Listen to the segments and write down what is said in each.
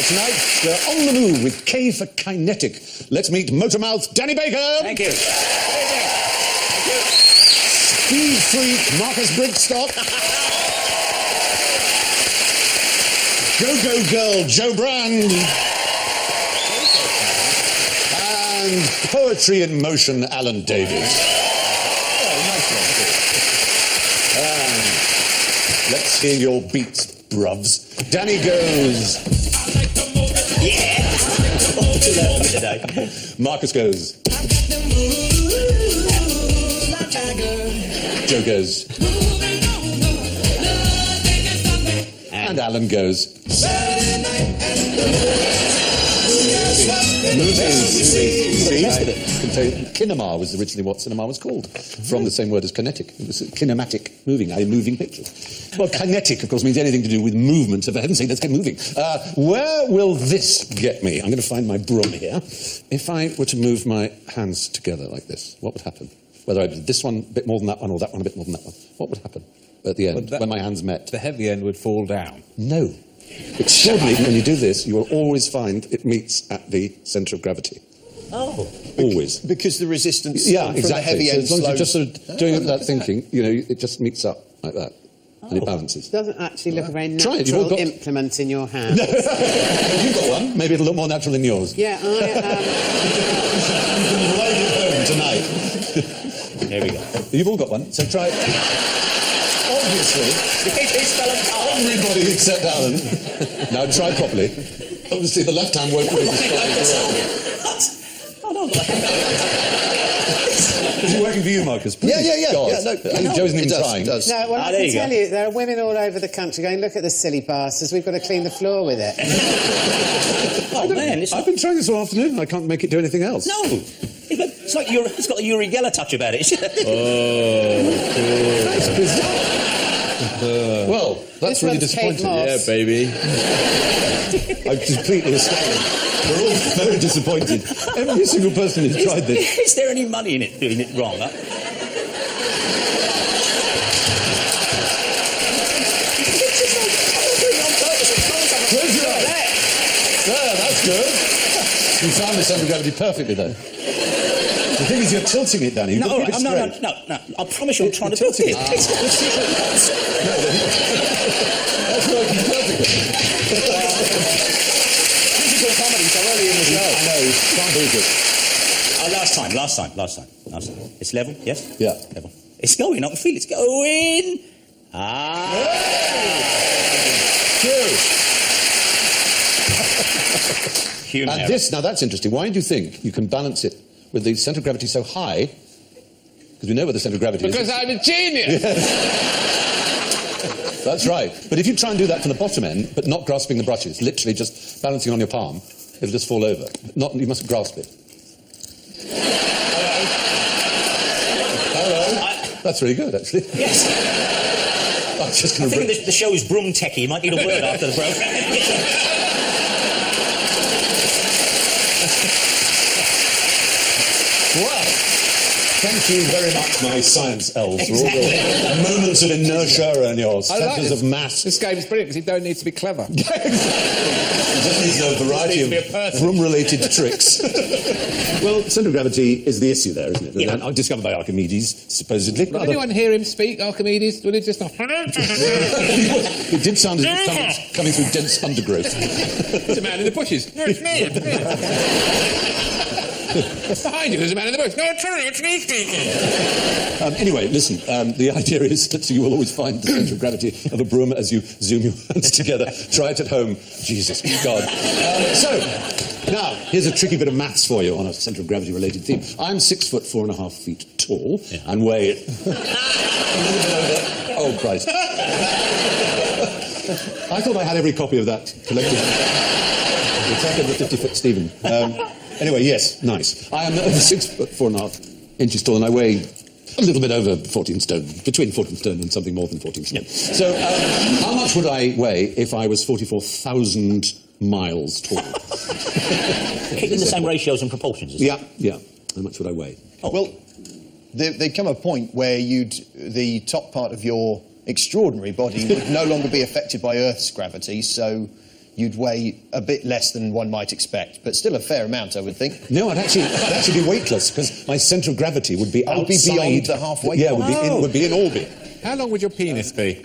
Tonight, we're on the move with K for Kinetic. Let's meet Motormouth Danny Baker. Thank you. Speed Freak Marcus Brigstocke. Go-Go Girl Joe Brand. And Poetry in Motion Alan Davies. And let's hear your beats, bruvs. Danny goes... Today. Marcus goes. Joe goes. And Alan goes. Kinema was originally what cinema was called, from the same word as kinetic. It was kinematic, moving, a moving picture. Well, kinetic, of course, means anything to do with movement. So for heaven's sake, let's get moving. Where will this get me? I'm going to find my broom here. If I were to move my hands together like this, what would happen? Whether I did this one a bit more than that one, or that one a bit more than that one, what would happen at the end, when my hands met? The heavy end would fall down. No. Extraordinarily, when you do this, you will always find it meets at the centre of gravity. Oh. Always. Because the resistance from the heavy end as long as you're just slows... sort of doing it without thinking, you know, it just meets up like that. And it balances. It doesn't actually look a very Try it, natural implement in your hand. You've got one. Maybe it'll look more natural in yours. Yeah, You can ride it home tonight. There we go. You've all got one, so try it. Obviously, everybody except Alan. Now try properly. Obviously, the left hand won't be as strong as the right. Is it working for you, Marcus? Yeah. God. No, Joe isn't even trying. No, well, I can tell you, there are women all over the country going, look at the silly bastards, we've got to clean the floor with it. Oh, man, I've been trying this all afternoon, and I can't make it do anything else. No. It's like it's got a Uri Geller touch about it. That's bizarre. Well, that's really disappointing. Yeah, baby. I'm completely astounded. We're all very disappointed. Every single person who's tried this. Is there any money in it doing it wrong? Huh? Close your eyes. There, that's good. You found the centre of gravity perfectly, though. The thing is, you're tilting it, Danny. No, I promise you I'm trying to tilt it. That's working perfectly. Physical comedy so early in the show. I know, can't believe it. Last time. It's level, yes? Yeah. Level. It's going, I can feel it's going. Good. And this, now that's interesting. Why do you think you can balance it with the centre of gravity so high? Because we know where the centre of gravity is. Because I'm a genius! That's right. But if you try and do that from the bottom end, but not grasping the brushes, literally just balancing on your palm, it'll just fall over. You mustn't grasp it. Hello. That's really good, actually. Yes. I'm just I think the show's broom techie. You might need a word after the programme. Well, thank you very much, my science elves, for all your moments of inertia and your centres of mass. This game's brilliant because you don't need to be clever. It just needs a variety of room-related tricks. Well, centre of gravity is the issue there, isn't it? Yeah. Discovered by Archimedes, supposedly. Did anyone hear him speak, Archimedes? Would it just not... It did sound as if it was coming through dense undergrowth. There's a man in the bushes. No, it's me. Behind you, there's a man in the bush. No, it's me speaking. Anyway, listen, the idea is that you will always find the centre of gravity of a broom as you zoom your hands together. Try it at home. Jesus, God. So, now, here's a tricky bit of maths for you on a centre of gravity related theme. I'm 6'4.5 feet tall and weigh... Oh, Christ. I thought I had every copy of that collected. attack of the 50-foot Stephen. Anyway, yes, nice. I am 6 foot 4.5 inches tall, and I weigh a little bit over 14 stone, between 14 stone and something more than 14 stone. So, how much would I weigh if I was 44,000 miles tall? Keeping the same ratios and proportions. Yeah. How much would I weigh? Oh. Well, there'd come a point where the top part of your extraordinary body would no longer be affected by Earth's gravity, so you'd weigh a bit less than one might expect, but still a fair amount, I would think. No, I'd actually be weightless, because my centre of gravity would be outside. Would be beyond the halfway Yeah, point. would be in orbit. How long would your penis be?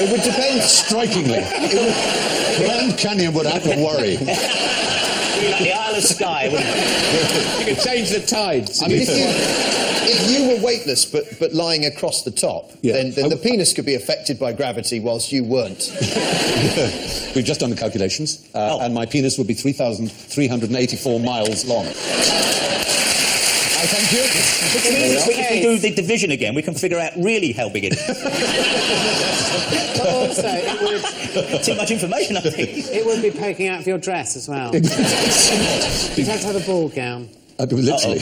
It would depend. Strikingly. Grand Canyon would have to worry. Like the Isle of Skye, wouldn't it? You could change the tides. I mean, if you were weightless but lying across the top, then the penis could be affected by gravity whilst you weren't. We've just done the calculations, and my penis would be 3,384 miles long. Thank you. If we do the division again, we can figure out really how big it is. But also, it would... Too much information, I think. It would be poking out of your dress as well. You'd have to have a ball gown. Literally.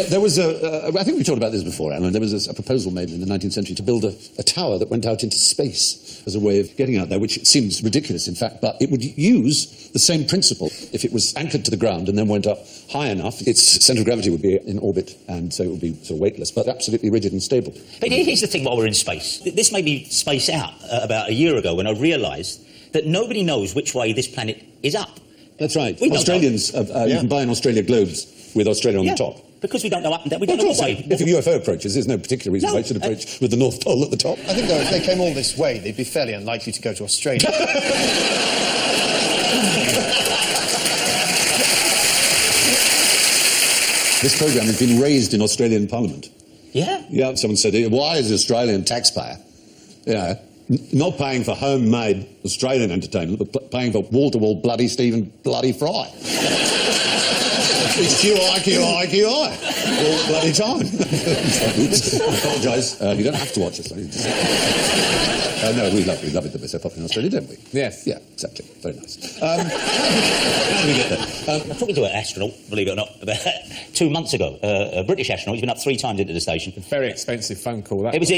There was I think we talked about this before, Alan. There was a proposal made in the 19th century to build a tower that went out into space as a way of getting out there, which seems ridiculous, in fact, but it would use the same principle. If it was anchored to the ground and then went up high enough, its centre of gravity would be in orbit, and so it would be sort of weightless, but absolutely rigid and stable. But here's the thing while we're in space. This made me space out about a year ago when I realised that nobody knows which way this planet is up. That's right. Australians, you can buy an Australia globes with Australia on the top. Because we don't know up and down. We don't know what way. If a UFO approaches, there's no particular reason why it should approach with the North Pole at the top. I think, though, if they came all this way, they'd be fairly unlikely to go to Australia. This programme has been raised in Australian Parliament. Yeah? Yeah, someone said, why is the Australian taxpayer, not paying for homemade Australian entertainment, but paying for wall-to-wall bloody Stephen bloody Fry? It's QI all bloody time. Oops, I apologise. You don't have to watch us. No, we love it. We're so popular in Australia, don't we? Yes. Yeah, exactly. Very nice. How do we get there? I'm talking to an astronaut, believe it or not, about 2 months ago. A British astronaut. He's been up 3 times into the station. A very expensive phone call, that. It was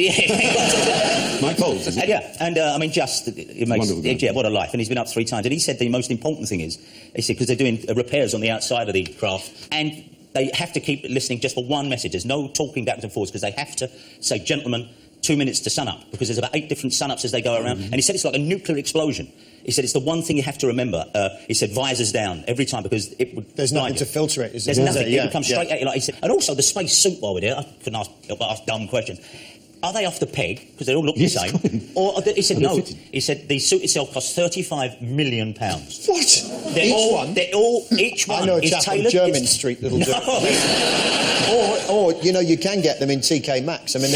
Mike Coles, is it? Yeah, and I mean, it makes... Yeah, what a life. And he's been up 3 times. And he said the most important thing is, he said, because they're doing repairs on the outside of the craft, and they have to keep listening just for one message. There's no talking backwards and forwards, because they have to say, gentlemen, 2 minutes to sun up, because there's about 8 different sun-ups as they go around. And he said it's like a nuclear explosion. He said it's the one thing you have to remember. He said visors down every time, because it would... There's nothing to filter it, is there? There's nothing. It would come straight at you. Like he said. And also the space suit while we're there. I couldn't ask dumb questions. Are they off the peg? Because they all look the same. Or he said no. He said the suit itself costs £35 million. What? Each one. I know a is chap on tailored. Jermyn Street that'll do it. Or you can get them in TK Maxx. I mean,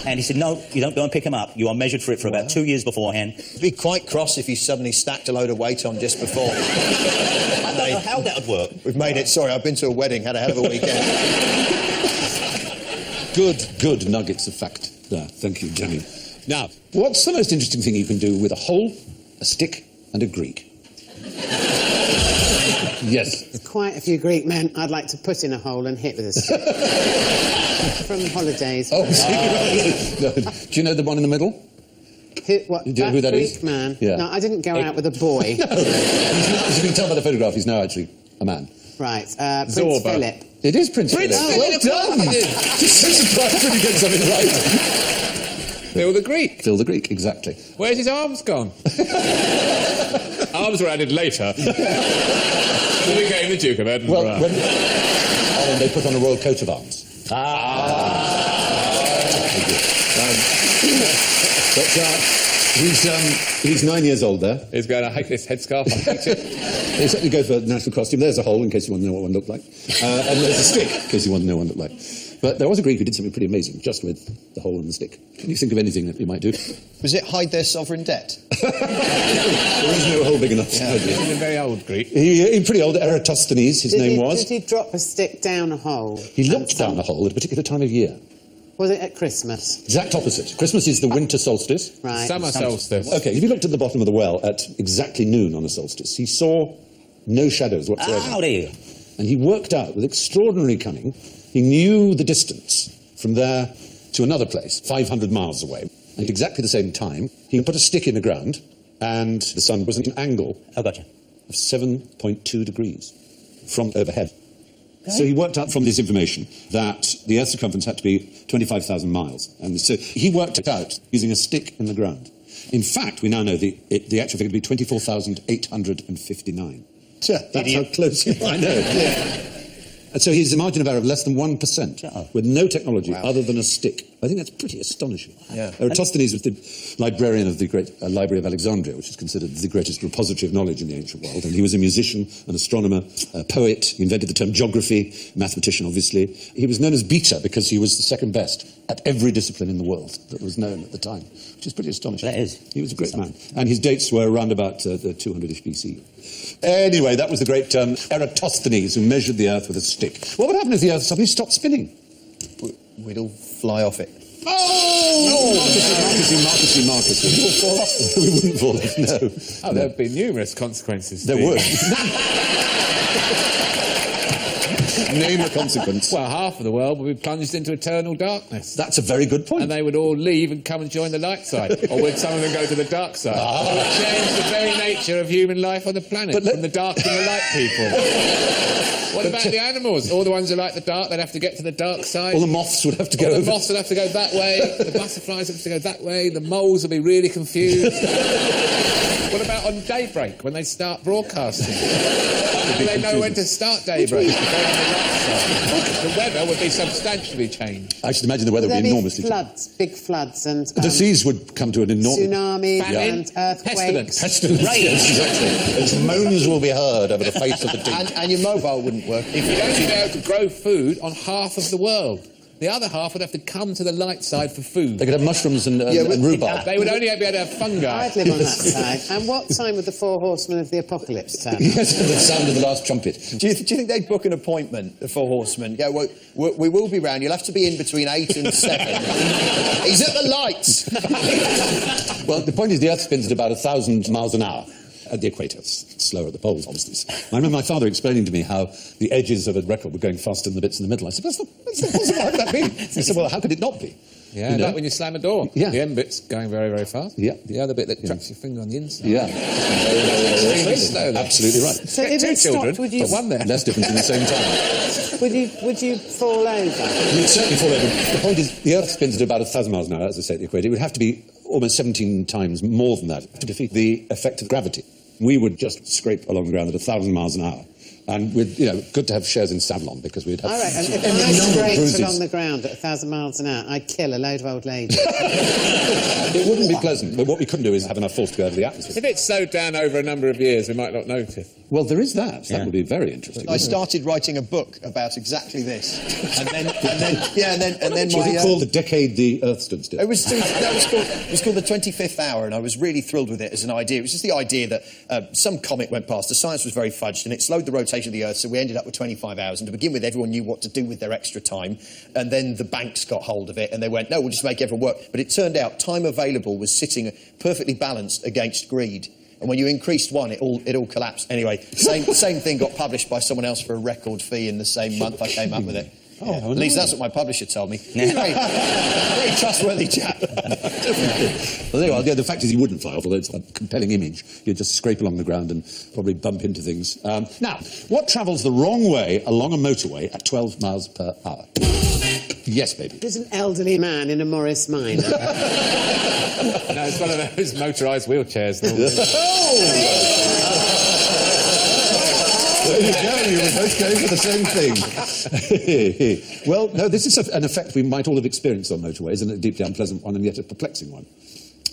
and he said, no, you don't go and pick them up. You are measured for it for about 2 years beforehand. It'd be quite cross if you suddenly stacked a load of weight on just before. I don't know how that would work. We've made it. Sorry, I've been to a wedding, had a hell of a weekend. Good nuggets of fact there. Thank you, Jenny. Now, what's the most interesting thing you can do with a hole, a stick, and a Greek? Yes. There's quite a few Greek men I'd like to put in a hole and hit with a stick. From holidays. Oh, do you know the one in the middle? What, Do you know who that Greek is? man? Yeah. No, I didn't go out with a boy. No. As you can tell by the photograph, he's now actually a man. Right, Prince Zorba. Philip. It is Prince Philip. Philip. Well done! Just so surprised when you get something right. Phil the Greek. Phil the Greek, exactly. Where's his arms gone? Arms were added later. When we became the Duke of Edinburgh. Well, when they put on a royal coat of arms. He's 9 years old there. He's going, I hate this headscarf, I hate it. They certainly go for national costume. There's a hole, in case you want to know what one looked like. And there's a stick, in case you want to know what one looked like. But there was a Greek who did something pretty amazing, just with the hole and the stick. Can you think of anything that you might do? Was it hide their sovereign debt? There is no hole big enough. He's a very old Greek. He pretty old, Eratosthenes, his name was. Did he drop a stick down a hole? He looked down a hole at a particular time of year. Was it at Christmas? Exact opposite. Christmas is the winter solstice. Right. Summer solstice. Okay, if you looked at the bottom of the well at exactly noon on a solstice, he saw no shadows whatsoever. Oh, there you go. And he worked out with extraordinary cunning, he knew the distance from there to another place, 500 miles away. And at exactly the same time, he put a stick in the ground, and the sun was at an angle Oh, gotcha. of 7.2 degrees from overhead. So he worked out from this information that the Earth's circumference had to be 25,000 miles. And so he worked it out using a stick in the ground. In fact, we now know the actual figure to be 24,859. That's how close you are. I know. Yeah. And so he's a margin of error of less than 1% with no technology other than a stick. I think that's pretty astonishing. Yeah. Eratosthenes was the librarian of the great Library of Alexandria, which is considered the greatest repository of knowledge in the ancient world. And he was a musician, an astronomer, a poet. He invented the term geography, mathematician, obviously. He was known as Beta because he was the second best at every discipline in the world that was known at the time, which is pretty astonishing. That is. He was a great man. And his dates were around about the 200-ish BC. Anyway, that was the great Eratosthenes who measured the Earth with a stick. What would happen if the Earth suddenly stopped spinning? We'd all fly off it. Marcus. We wouldn't fall off, no. Oh, there would be numerous consequences. There Steve. would. Name a consequence. Well, half of the world would be plunged into eternal darkness. That's a very good point. And they would all leave and come and join the light side. Or would some of them go to the dark side? It would change the very nature of human life on the planet, from the dark to the light people. What about the animals? All the ones who like the dark, they'd have to get to the dark side. All the moths would have to go The over. moths would have to go that way. The butterflies would have to go that way. The moles would be really confused. What about on daybreak, when they start broadcasting? How do they know when to start daybreak? The weather would be substantially changed. I should imagine the weather would be enormously floods, big floods, and the seas would come to an enormous tsunami Famine, and earthquakes. pestilence. Yes, exactly. As moans will be heard over the face of the deep. And your mobile wouldn't work. If you'd only be able to grow food on half of the world, the other half would have to come to the light side for food. They could have mushrooms and rhubarb. They would only be able to have fungi. I'd live on that side. And what time would the four horsemen of the apocalypse turn up? Yes, the sound of the last trumpet. Do you think they'd book an appointment, the four horsemen? Yeah, we will be round. You'll have to be in between 8 and 7. He's at the lights. Well, the point is the Earth spins at about 1,000 miles an hour at the equator. It's slower at the poles, obviously. I remember my father explaining to me how the edges of a record were going faster than the bits in the middle. I said, that's not possible. How could that be? He said, well, how could it not be? Yeah, You know? like when you slam a door. Yeah. The end bit's going very, very fast. Yeah. The other bit that traps your finger on the inside. Yeah. Extremely slowly. Absolutely right. So if Two it stopped, children, would you, but one there. Less difference in the same time. would you fall over? You'd certainly fall over. The point is, the Earth spins at about 1,000 miles an hour, as I say, at the equator. It would have to be almost 17 times more than that to defeat the effect of gravity. We would just scrape along the ground at 1,000 miles an hour. And good to have shares in Savlon because we'd have... I reckon if I scraped along the ground at 1,000 miles an hour, I'd kill a load of old ladies. It wouldn't be pleasant, but what we couldn't do is have enough force to go over the atmosphere. If it slowed down over a number of years, we might not notice. Well, there is that. That would be very interesting. I started writing a book about exactly this, and then Was it called The Decade the Earth Stood Still? It was called The 25th Hour, and I was really thrilled with it as an idea. It was just the idea that some comet went past, the science was very fudged, and it slowed the rotation of the Earth, so we ended up with 25 hours. And to begin with, everyone knew what to do with their extra time, and then the banks got hold of it, and they went, no, we'll just make everyone work. But it turned out time available was sitting perfectly balanced against greed. And when you increased one, it all collapsed. Anyway, same thing got published by someone else for a record fee in the same month I came up with it. Oh, yeah. At least that's what my publisher told me. Very trustworthy chap. Well, there you are. Yeah, the fact is you wouldn't fly off, although it's a compelling image. You'd just scrape along the ground and probably bump into things. Now, what travels the wrong way along a motorway at 12 miles per hour? Yes, baby. There's an elderly man in a Morris Minor. No, it's one of those motorised wheelchairs. There you go, you were both going for the same thing. Well, no, this is an effect we might all have experienced on motorways, and a deeply unpleasant one and yet a perplexing one.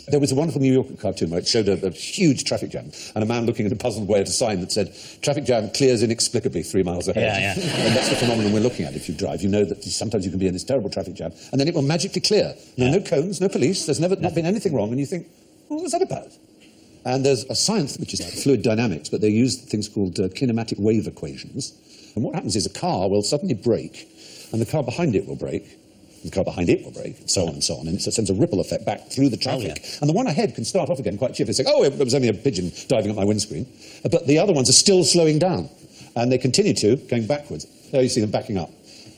There was a wonderful New Yorker cartoon where it showed a huge traffic jam and a man looking at a puzzled way at a sign that said, traffic jam clears inexplicably 3 miles ahead. Yeah. And that's the phenomenon we're looking at if you drive. You know that sometimes you can be in this terrible traffic jam and then it will magically clear. No cones, no police, there's never not been anything wrong, and you think, well, what was that about? And there's a science which is like fluid dynamics, but they use things called kinematic wave equations. And what happens is a car will suddenly brake, and the car behind it will brake, the car behind it will brake, and so on and so on. And it sends a ripple effect back through the traffic. And the one ahead can start off again quite cheerfully, saying, oh, it was only a pigeon diving up my windscreen. But the other ones are still slowing down. And they continue to, going backwards. There you see them backing up.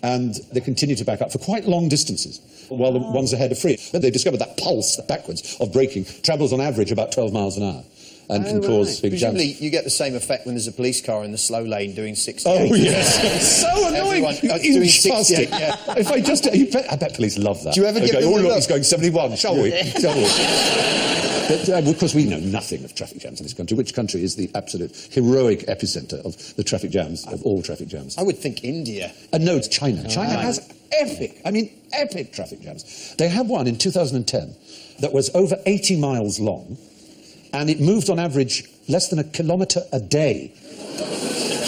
And they continue to back up for quite long distances, while the ones ahead are free. Then they've discovered that pulse backwards of braking travels on average about 12 miles an hour. And can cause big jams. Presumably, you get the same effect when there's a police car in the slow lane doing 68. Oh, yes. So annoying. Everyone doing 68, yeah. If I bet police love that. Do you ever give them a look? He's going 71, shall we? Shall we? But, of course, we know nothing of traffic jams in this country. Which country is the absolute heroic epicentre of the traffic jams, of all traffic jams? I would think India. No, it's China. China has epic traffic jams. They had one in 2010 that was over 80 miles long, and it moved on average less than a kilometre a day.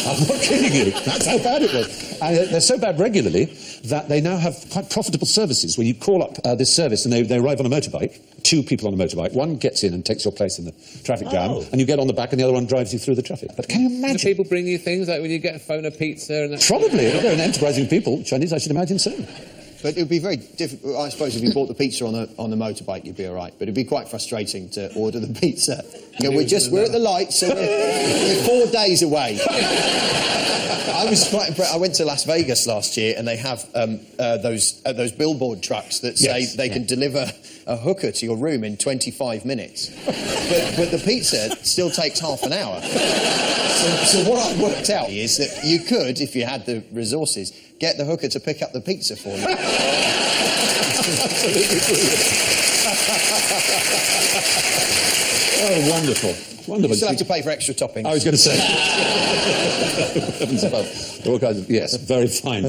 I'm not kidding you. That's how bad it was. And they're so bad regularly that they now have quite profitable services where you call up this service and they arrive on a motorbike, 2 people on a motorbike. One gets in and takes your place in the traffic jam, and you get on the back and the other one drives you through the traffic. But can you imagine? Do people bring you things like when you get a phone, a pizza and that? Probably. They're an enterprising people. Chinese, I should imagine so. But it would be very difficult. I suppose if you bought the pizza on the motorbike, you'd be all right. But it'd be quite frustrating to order the pizza. You know, we're at the light, so we're 4 days away. I was quite impressed. I went to Las Vegas last year, and they have those billboard trucks that say they can deliver a hooker to your room in 25 minutes. But the pizza still takes half an hour. So what I worked out is that you could, if you had the resources, get the hooker to pick up the pizza for you. Absolutely brilliant. Oh, wonderful. Wonderful. You still have to pay for extra toppings. I was going to say. Heavens above. All kinds of, yes, very fine.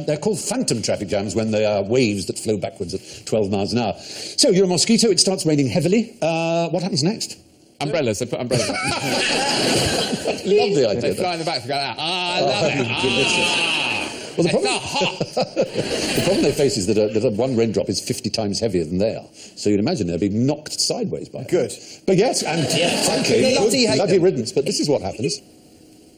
They're called phantom traffic jams when they are waves that flow backwards at 12 miles an hour. So you're a mosquito, it starts raining heavily. What happens next? Umbrellas, they put umbrellas up. Love the idea. They fly in the back and go out. I love it. Well, the problem they face is that one raindrop is 50 times heavier than they are. So you'd imagine they're being knocked sideways by it. Good. But yes, and frankly, bloody riddance. But this is what happens.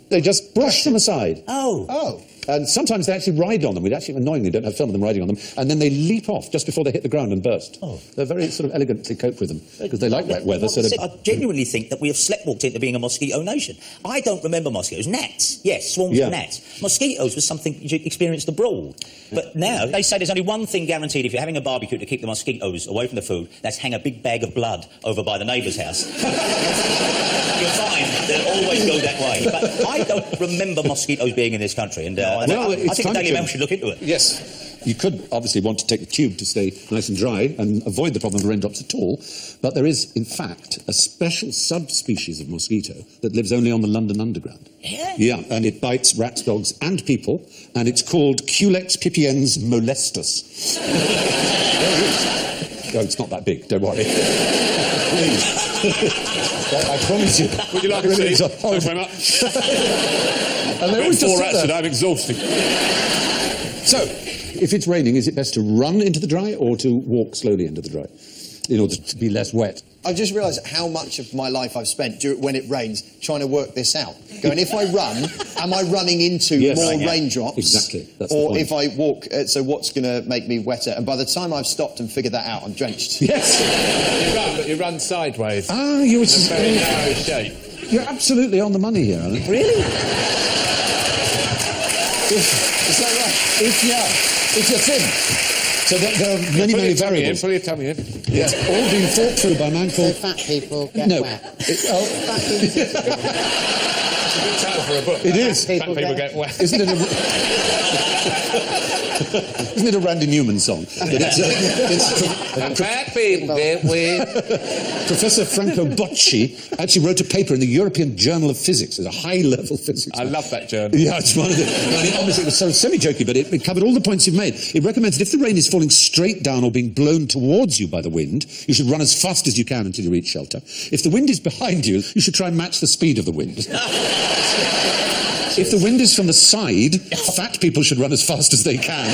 They just brush them aside. Oh. And sometimes they actually ride on them. We actually, annoyingly, don't have film of them riding on them. And then they leap off just before they hit the ground and burst. They're very sort of elegantly cope with them because they like wet weather. So I genuinely think that we have sleptwalked into being a mosquito nation. I don't remember mosquitoes. Gnats, yes, swarms of gnats. Mosquitoes was something you experienced abroad. But now they say there's only one thing guaranteed if you're having a barbecue to keep the mosquitoes away from the food. That's hang a big bag of blood over by the neighbour's house. You'll find they'll always go that way. But I don't remember mosquitoes being in this country, and I think the Daily Mail should look into it. Yes. You could obviously want to take the tube to stay nice and dry and avoid the problem of raindrops at all, but there is, in fact, a special subspecies of mosquito that lives only on the London Underground. Yeah, and it bites rats, dogs and people, and it's called Culex pipiens molestus. Oh, it's not that big, don't worry. Please. I promise you. Would you like a seat? Thanks very much. And they're always just 4 rats and I'm exhausted. So, if it's raining, is it best to run into the dry or to walk slowly into the dry in order to be less wet? I've just realised how much of my life I've spent when it rains trying to work this out. Going, if I run, am I running into more raindrops? Exactly. That's or the point. if I walk, so what's going to make me wetter? And by the time I've stopped and figured that out, I'm drenched. Yes. You run sideways. Ah, you're in a very narrow shape. You're absolutely on the money here, Alan. Really? Is that right? If you're thin. So there are many variables. Pull your tummy in. Yes, all being thought through by a man called... So fat people get wet. Fat people It's a good title for a book. It is. Fat people get wet. Isn't it a Randy Newman song? Fat people get wet. Professor Franco Bocci actually wrote a paper in the European Journal of Physics. It's a high-level physics. I love that journal. Yeah, it's one of the... I mean, obviously, it was so semi-jokey, but it covered all the points you've made. It recommends that if the rain is falling straight down or being blown towards you by the wind, you should run as fast as you can until you reach shelter. If the wind is behind you, you should try and match the speed of the wind. If the wind is from the side, fat people should run as fast as they can.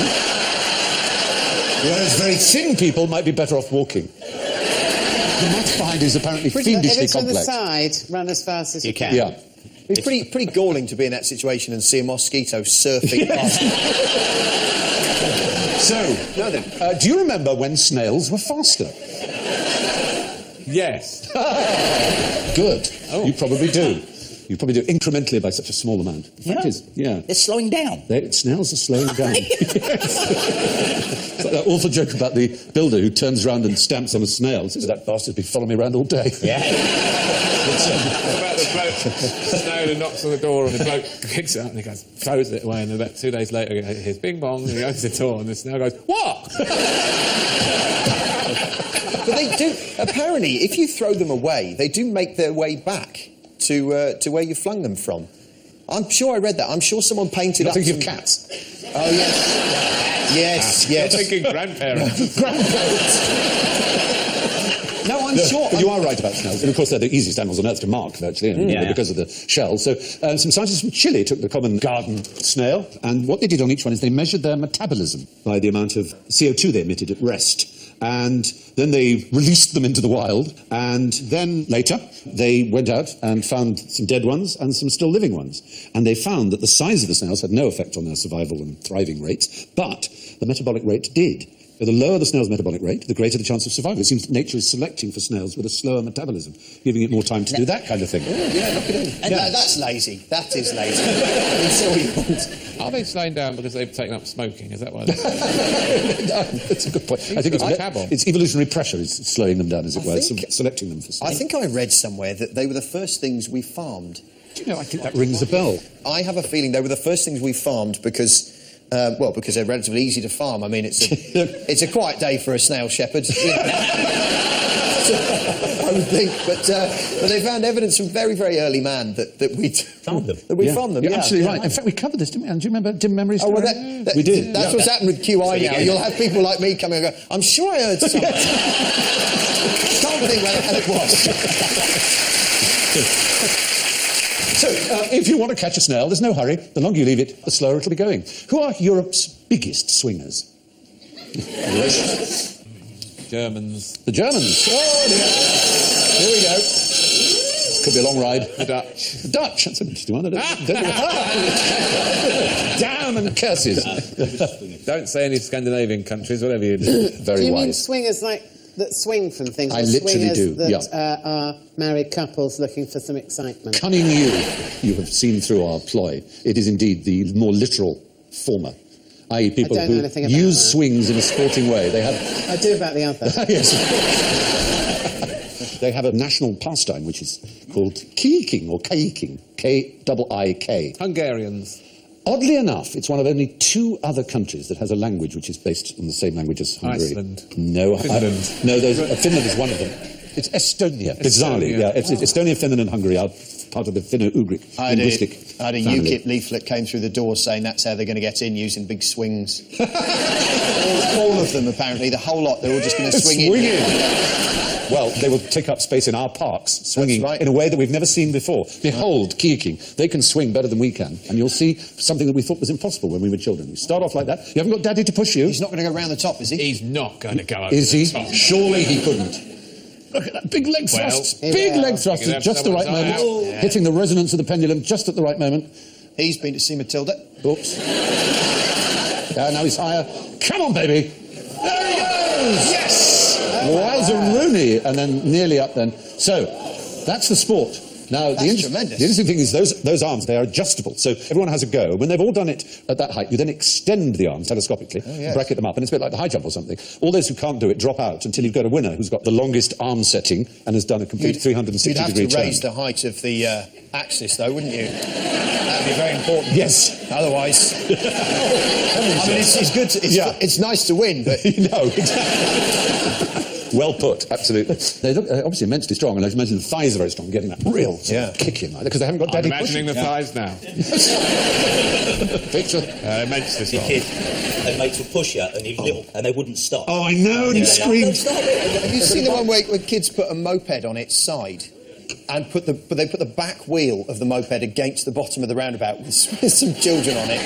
Whereas very thin people might be better off walking. The math behind it is apparently fiendishly if it's complex. From the side, run as fast as you can. Yeah. It's pretty galling to be in that situation and see a mosquito surfing past. So, now then, do you remember when snails were faster? Yes. Good. Oh. You probably do. You probably do incrementally by such a small amount. The fact is, yeah. They're slowing down. Snails are slowing down. It's like that awful joke about the builder who turns around and stamps on a snail. Says, that bastard's been following me around all day. Yeah. About the bloke, Snow, who knocks on the door, and the bloke picks it up and he goes, throws it away, and then about 2 days later he hears bing bong, and he opens the door, and the snail goes, what? But they do. Apparently, if you throw them away, they do make their way back to where you flung them from. I'm sure I read that. I'm sure someone painted You're up. thinking of cats. Oh yes, yes. You're thinking grandparents. Grandparents. No, I'm sure. But you are right about snails. And of course, they're the easiest animals on Earth to mark, virtually, because of the shell. So some scientists from Chile took the common garden snail, and what they did on each one is they measured their metabolism by the amount of CO2 they emitted at rest. And then they released them into the wild, and then later they went out and found some dead ones and some still living ones. And they found that the size of the snails had no effect on their survival and thriving rates, but the metabolic rate did. So the lower the snail's metabolic rate, the greater the chance of survival. It seems that nature is selecting for snails with a slower metabolism, giving it more time to do that kind of thing. Yeah, look at it. No, that's lazy. That is lazy. It's all you want. Are they slowing down because they've taken up smoking? Is that why? No, that's a good point. I think it's evolutionary pressure is slowing them down, as it were, selecting them for I think I read somewhere that they were the first things we farmed. Do you know, I think that rings a bell. I have a feeling they were the first things we farmed because they're relatively easy to farm. I mean, it's a quiet day for a snail shepherd, I would think. But they found evidence from very, very early man that we Farmed them. That we farmed them. You're yeah, absolutely right. In fact, we covered this, didn't we? And do you remember Dim Memories? Oh, well, we did. That's what's happened with QI now. You'll have people like me coming and go, I'm sure I heard something. Can't think where the hell it was. So, if you want to catch a snail, there's no hurry. The longer you leave it, the slower it'll be going. Who are Europe's biggest swingers? Germans. The Germans. Oh, dear. Here we go. Could be a long ride. The Dutch. The Dutch. That's an interesting one. Damn and curses. Don't say any Scandinavian countries, whatever you do. Very Do you mean wise. swingers like that swing from things? I or literally swingers do, that are married couples looking for some excitement? Cunning you have seen through our ploy. It is indeed the more literal former. I.e. people I don't know who anything about use that. swings in a sporting way. They have... I do about the other. Yes. They have a national pastime which is called kiiking or kaiking. K-I-I-K. Hungarians. Oddly enough, it's one of only 2 other countries that has a language which is based on the same language as Hungary. Iceland. No, Finland. Finland is one of them. It's Estonia. Bizarrely, yeah. Estonia, Finland, and Hungary are part of the Finno-Ugric linguistic I had a family. UKIP leaflet came through the door saying that's how they're going to get in, using big swings. all of them, apparently, the whole lot. They're all just going to swing in. Well, they will take up space in our parks, swinging right. in a way that we've never seen before. Behold, kiiking. They can swing better than we can. And you'll see something that we thought was impossiple when we were children. You start off like that. You haven't got Daddy to push you. He's not going to go round the top, is he? He's not going to go over Is the he? top. Surely he couldn't. Look at that big leg thrusts. Big leg thrusts You can at just the have right moment. someone's eye out. Hitting the resonance of the pendulum just at the right moment. He's been to see Matilda. Oops. Now he's higher. Come on, baby. There he goes. Yes. Wowza Rooney. And then nearly up then. So, that's the sport. Now, That's tremendous. The interesting thing is those arms, they are adjustable. So everyone has a go. When they've all done it at that height, you then extend the arms telescopically, bracket them up, and it's a bit like the high jump or something. All those who can't do it drop out until you've got a winner who's got the longest arm setting and has done a complete 360-degree You'd have turn. to raise the height of the axis, though, wouldn't you? That'd be very important. Yes. Otherwise... I mean, it's good. It's nice to win, but... No, exactly. Well put, absolutely. They look obviously immensely strong, and I imagine the thighs are very strong, getting that real kick in, because they haven't got I'm Daddy imagining pushing. the thighs now. Picture. Immensely The strong. kid, they mates would push you, and and they wouldn't stop. Oh, I know, and you screamed. Have you seen the one where kids put a moped on its side and they put the back wheel of the moped against the bottom of the roundabout with some children on it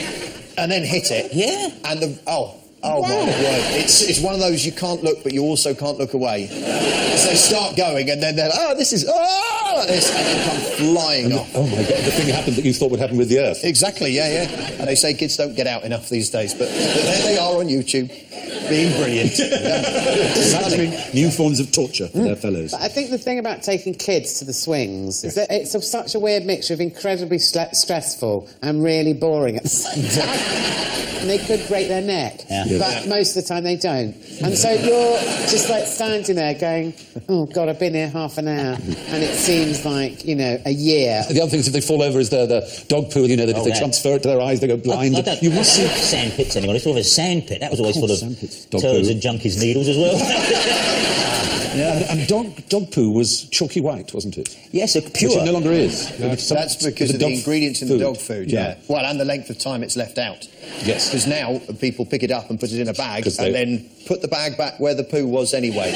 and then hit it? Yeah. And my word. It's one of those you can't look, but you also can't look away. So they start going, and then they're like, like this, and they come flying off. Oh, my God, the thing happened that you thought would happen with the Earth. Exactly, yeah. And they say kids don't get out enough these days, but there they are on YouTube. being brilliant. Imagining new forms of torture for their fellows. But I think the thing about taking kids to the swings is that it's such a weird mixture of incredibly stressful and really boring at the same time. And they could break their neck, but most of the time they don't. And so you're just like standing there going, oh, God, I've been here half an hour, and it seems like, you know, a year. The other thing is if they fall over is the dog poo, you know, that if they transfer it to their eyes, they go blind. You must see sand pits anymore. It's sort of a sand pit. That was always full of turds and junkies' needles as well. Yeah, and dog poo was chalky white, wasn't it? Yes, pure. Which it no longer is. That's because of the ingredients in the dog food, yeah. Well, and the length of time it's left out. Yes. Because now people pick it up and put it in a bag and then put the bag back where the poo was anyway.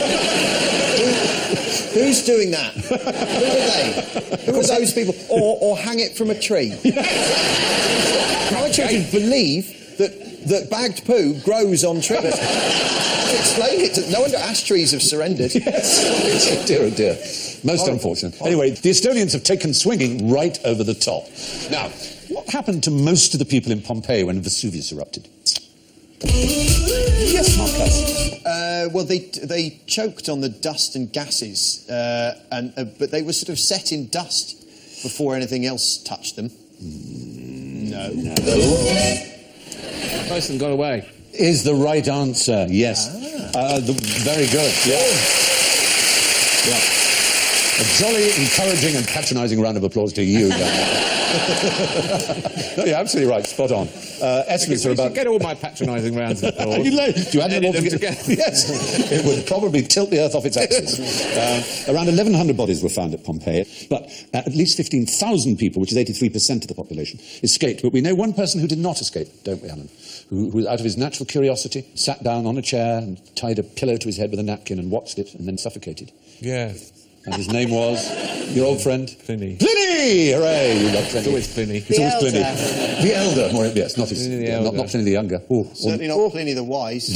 Who's doing that? Who are they? Who are those people? Or hang it from a tree. My children believe that bagged poo grows on trees. Explain it. No wonder ash trees have surrendered. Yes. Oh, dear, oh dear. Most unfortunate. Anyway, the Estonians have taken swinging right over the top. Now, what happened to most of the people in Pompeii when Vesuvius erupted? Yes, Marcus. Well, they choked on the dust and gases, but they were sort of set in dust before anything else touched them. No. Most of them got away. Is the right answer, yes. Very good, yeah. A jolly, encouraging and patronising round of applause to you, young man. No, you're absolutely right, spot on. Estimates are about... Get all my patronising rounds of applause. Do you add them all together? Yes. It would probably tilt the Earth off its axis. Around 1,100 bodies were found at Pompeii, but at least 15,000 people, which is 83% of the population, escaped. But we know one person who did not escape, don't we, Alan? Who, out of his natural curiosity, sat down on a chair and tied a pillow to his head with a napkin and watched it and then suffocated. Yeah. And his name was your old friend? Pliny. Pliny! Hooray! You love Pliny. It's always Pliny. It's always Pliny. The elder, more, yes, not his, Pliny the elder. Not Pliny the younger. Certainly not Pliny the wise.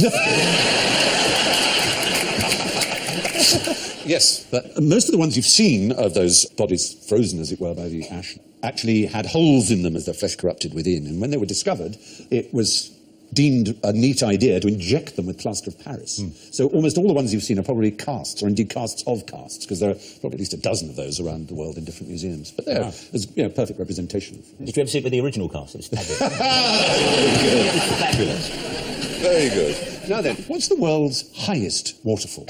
Yes, but most of the ones you've seen of those bodies frozen, as it were, by the ash, actually had holes in them as their flesh corrupted within. And when they were discovered, it was deemed a neat idea to inject them with plaster of Paris. So almost all the ones you've seen are probably casts, or indeed casts of casts, because there are probably at least a dozen of those around the world in different museums. But they're perfect representation. Did you ever see it with the original cast? It was fabulous. Fabulous. Very good. Now then, what's the world's highest waterfall?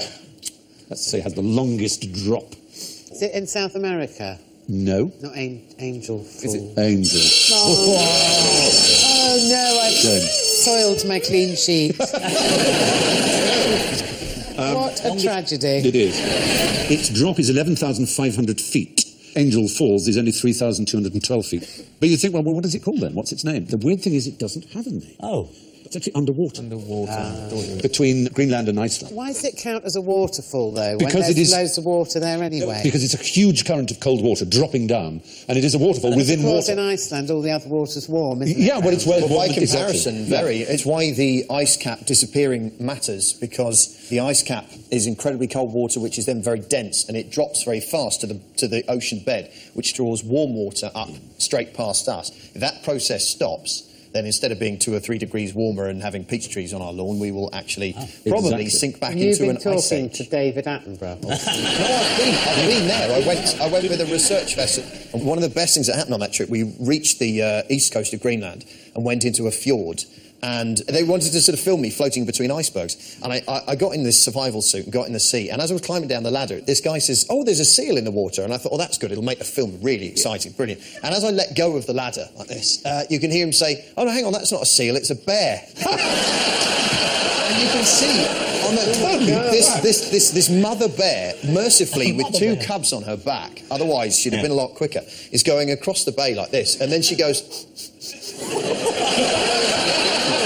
Let's say it has the longest drop. Is it in South America? No. Not Angel Fall. Is it Angel? Oh no, I've soiled my clean sheet. What a tragedy. It is. Its drop is 11,500 feet. Angel Falls is only 3,212 feet. But you think, well, what is it called then? What's its name? The weird thing is it doesn't have a name. Oh. It's actually underwater. Underwater. Between Greenland and Iceland. Why does it count as a waterfall, though, because when there's it is, loads of water there anyway? Because it's a huge current of cold water dropping down, and it is a waterfall within water. in Iceland, all the other water's warm, isn't it? Yeah, well, it's well By warm, comparison, exactly. It's why the ice cap disappearing matters, because the ice cap is incredibly cold water, which is then very dense, and it drops very fast to the ocean bed, which draws warm water up straight past us. If that process stops, then instead of being 2 or 3 degrees warmer and having peach trees on our lawn, we will actually probably sink back into an ice age. You've been talking to David Attenborough. No, I've been there. I went with a research vessel. And one of the best things that happened on that trip, we reached the east coast of Greenland and went into a fjord. And they wanted to sort of film me floating between icebergs. And I got in this survival suit and got in the sea. And as I was climbing down the ladder, this guy says, oh, there's a seal in the water. And I thought, oh, that's good. It'll make the film really exciting, brilliant. And as I let go of the ladder like this, you can hear him say, oh, no, hang on, that's not a seal, it's a bear. And you can see on this mother bear, mercifully, with 2 cubs on her back, otherwise she'd have been a lot quicker, is going across the bay like this. And then she goes...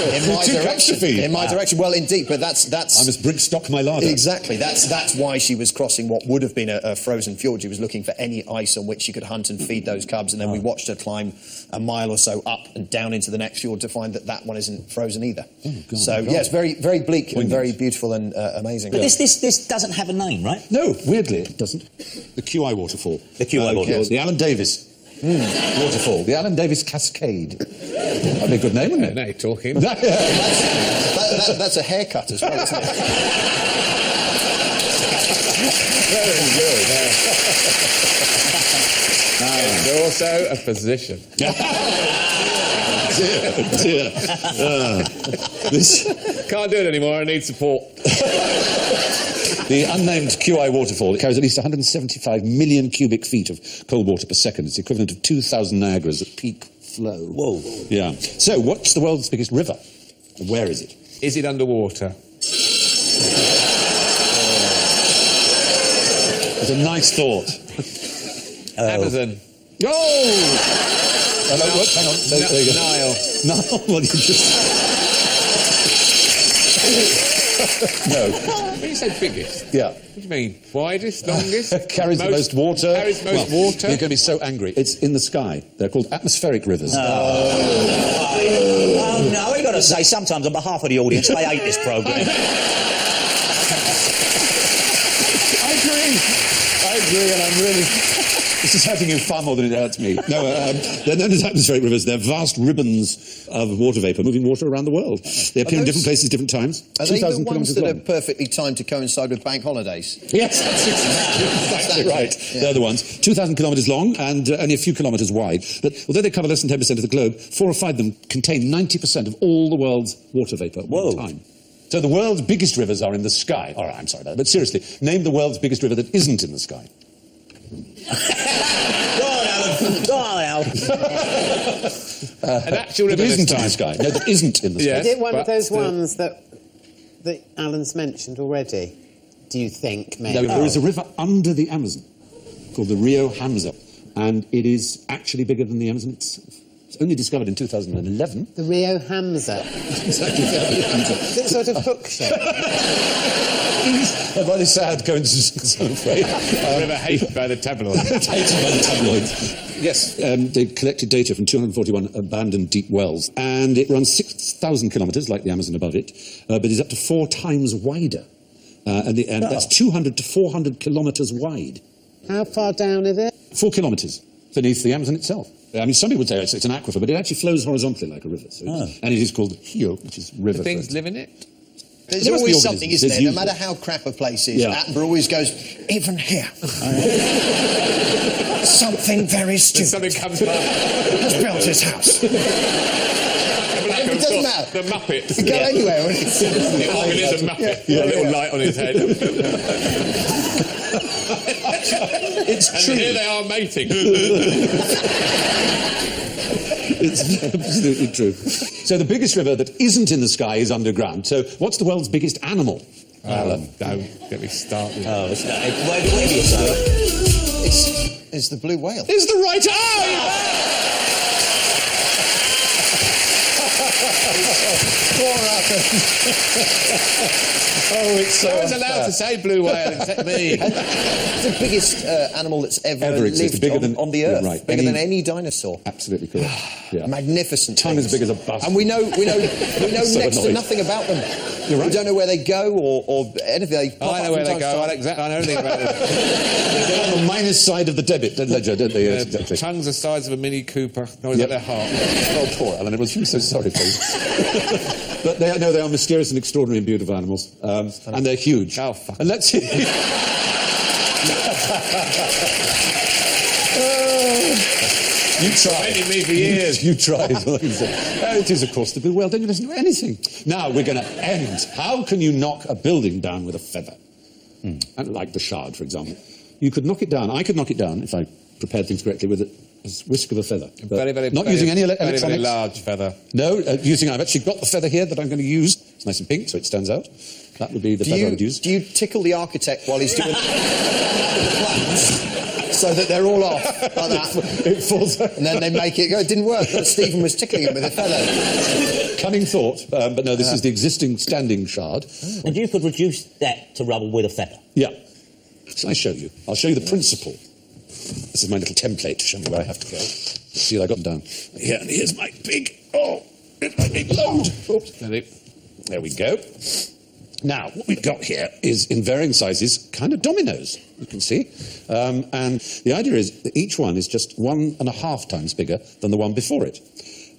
In my direction. Well, indeed, but that's. I must Brigstocke my larder. Exactly. That's why she was crossing what would have been a frozen fjord. She was looking for any ice on which she could hunt and feed those cubs. And then we watched her climb a mile or so up and down into the next fjord to find that one isn't frozen either. Oh, God, so yes, very very bleak and very beautiful and amazing. But this doesn't have a name, right? No, weirdly it doesn't. The QI waterfall. The QI waterfall. The Alan Davis. Waterfall. The Alan Davis Cascade. That'd be a good name, wouldn't it? Now you're talking. That's That's a haircut as well, isn't it? Very good. It's also a position. Dear. This... Can't do it anymore, I need support. The unnamed QI waterfall, it carries at least 175 million cubic feet of cold water per second. It's the equivalent of 2,000 Niagaras at peak flow. Whoa. Yeah. So, what's the world's biggest river? And where is it? Is it underwater? It's a nice thought. Amazon. Oh! Hang on. There you go. Nile. No, well, you just... No. When you say biggest, Yeah. what do you mean? Widest, longest? Carries the most water. Carries most water? You're going to be so angry. It's in the sky. They're called atmospheric rivers. Oh, no, we've got to say, sometimes on behalf of the audience, they hate this programme. I agree, and I'm really... This is hurting you far more than it hurts me. No, they're known as atmospheric rivers. They're vast ribbons of water vapour moving water around the world. They appear in different places, different times. Are they the 2,000 ones kilometres that long. are perfectly timed to coincide with bank holidays? Yes, that's exactly right. Yeah. They're the ones. 2,000 kilometres long and only a few kilometres wide. But although they cover less than 10% of the globe, 4 or 5 of them contain 90% of all the world's water vapour at one time. So the world's biggest rivers are in the sky. All right, I'm sorry about that. But seriously, name the world's biggest river that isn't in the sky. Go on, Al. An actual That river isn't in this the sky. No, that isn't in the sky. Yes, Is it one of but those still. ones that Alan's mentioned already? Do you think, maybe? No, there is a river under the Amazon called the Rio Hamza, and it is actually bigger than the Amazon itself. It's only discovered in 2011. The Rio Hamza. Exactly. Is it sort of hook shape? A very sad coincidence, I'm afraid. River hated by the tabloids. Hated by the tabloids. Yes, they collected data from 241 abandoned deep wells, and it runs 6,000 kilometres, like the Amazon above it, but is up to 4 times wider. And that's 200 to 400 kilometres wide. How far down is it? 4 kilometres beneath the Amazon itself. I mean, some people would say it's an aquifer, but it actually flows horizontally like a river. So and it is called Hio, which is river. Do things live in it? There's There must be always something, organisms. isn't there? No There's matter how crap a place is, Yeah. Attenborough always goes, even here. Something very stupid Something comes by. has built his house. It doesn't matter. The Muppet. You go anywhere. won't it? The organism Muppet. Yeah. A little light on his head. It's And true. here they are mating. It's absolutely true. So the biggest river that isn't in the sky is underground. So what's the world's biggest animal? Alan? Don't get me started. Oh, it's not. Maybe it's so. It's the blue whale. Is the right eye! Oh, it's so I was allowed to say blue whale, except me. It's the biggest animal that's ever existed, lived bigger on the earth. right. Bigger than any dinosaur. Absolutely correct. Yeah. Magnificent. Tongue as things. big as a bus. And we know So next to annoyed. nothing about them. You're right. We don't know where they go or anything. They pop I up know where from they time to go. time. I know everything about them. They're on the minus side of the debit ledger, don't they? Yes, Their exactly. tongues the size of a Mini Cooper. Noise Yep. like their heart. Oh, poor Alan. I was so sorry for you. But they are mysterious and extraordinary and beautiful animals. And they're huge. Oh, fuck. And let's see. You tried. Hated me for years. You tried. It is, of course, the blue whale. Don't you listen to anything? Now we're going to end. How can you knock a building down with a feather? And like the Shard, for example. You could knock it down. I could knock it down if I prepared things correctly with a whisk of a feather. But not using any electronics. Very large feather. No, I've actually got the feather here that I'm going to use. It's nice and pink, so it stands out. That would be the feather I would use. Do you tickle the architect while he's doing the plans so that they're all off like that? It falls out. And then they make it go. It didn't work. Stephen was tickling him with a feather. Cunning thought, but no, this is the existing standing Shard. And you could reduce that to rubble with a feather. Yeah. Shall I show you? I'll show you the principle. This is my little template to show me where I have to go. See, I got them down. Here, and here's my big load. Oops. There we go. Now, what we've got here is, in varying sizes, kind of dominoes, you can see. And the idea is that each one is just 1.5 times bigger than the one before it.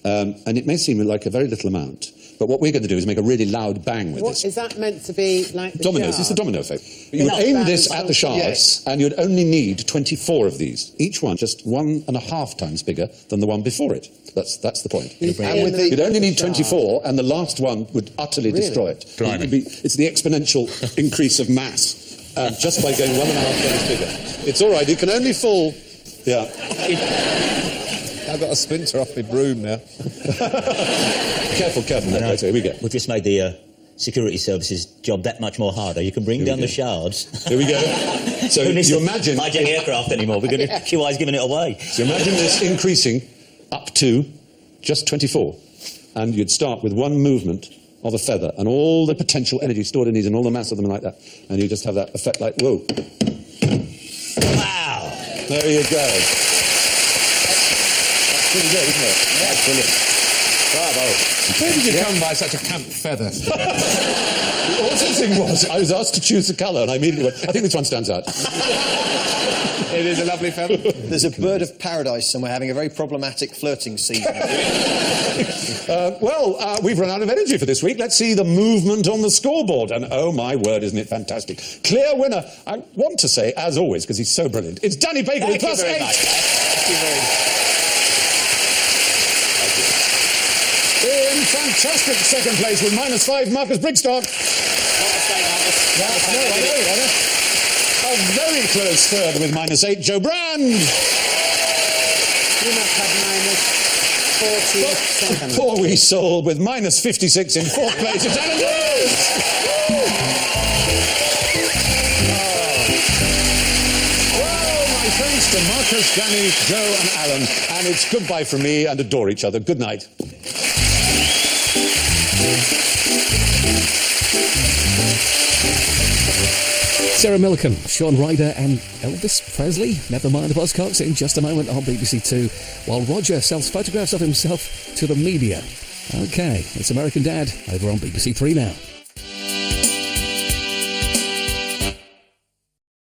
And it may seem like a very little amount, But what we're going to do is make a really loud bang with this. Is that meant to be like the Dominoes. shard? It's the domino effect. You would aim this at the shards, and you'd only need 24 of these. Each one just 1.5 times bigger than the one before it. That's the point. You'd only need 24, and the last one would utterly destroy it. It's the exponential increase of mass just by going 1.5 times bigger. It's all right. It can only fall. Yeah. I've got a splinter off my broom now. Careful. Right, here we go. We've just made the security services job that much more harder. You can bring down the shards. Here we go. So you imagine... hijack aircraft anymore. We're going to QI's giving it away. So imagine this increasing up to just 24. And you'd start with one movement of a feather and all the potential energy stored in these and all the mass of them like that. And you just have that effect like, whoa. Wow. There you go. That's pretty good, isn't it? That's brilliant. Bravo. Where did you come by such a camp feather? The awesome thing was, I was asked to choose a colour, and I immediately went, I think this one stands out. It is a lovely feather. There's a bird of paradise somewhere having a very problematic flirting season. We've run out of energy for this week. Let's see the movement on the scoreboard. And oh my word, isn't it fantastic? Clear winner, I want to say, as always, because he's so brilliant, it's Danny Baker with +8. Thank you very much. In fantastic second place with -5, Marcus Brigstocke. I know. A very close third with -8, Joe Brand. You must have -47. Poor wee soul with -56 in fourth place. It's Alan Rose. Well, my thanks to Marcus, Danny, Joe and Alan. And it's goodbye from me, and adore each other. Good night. Sarah Millican, Sean Ryder and Elvis Presley. Never mind the Buzzcocks in just a moment on BBC Two, while Roger sells photographs of himself to the media. OK, it's American Dad over on BBC Three now.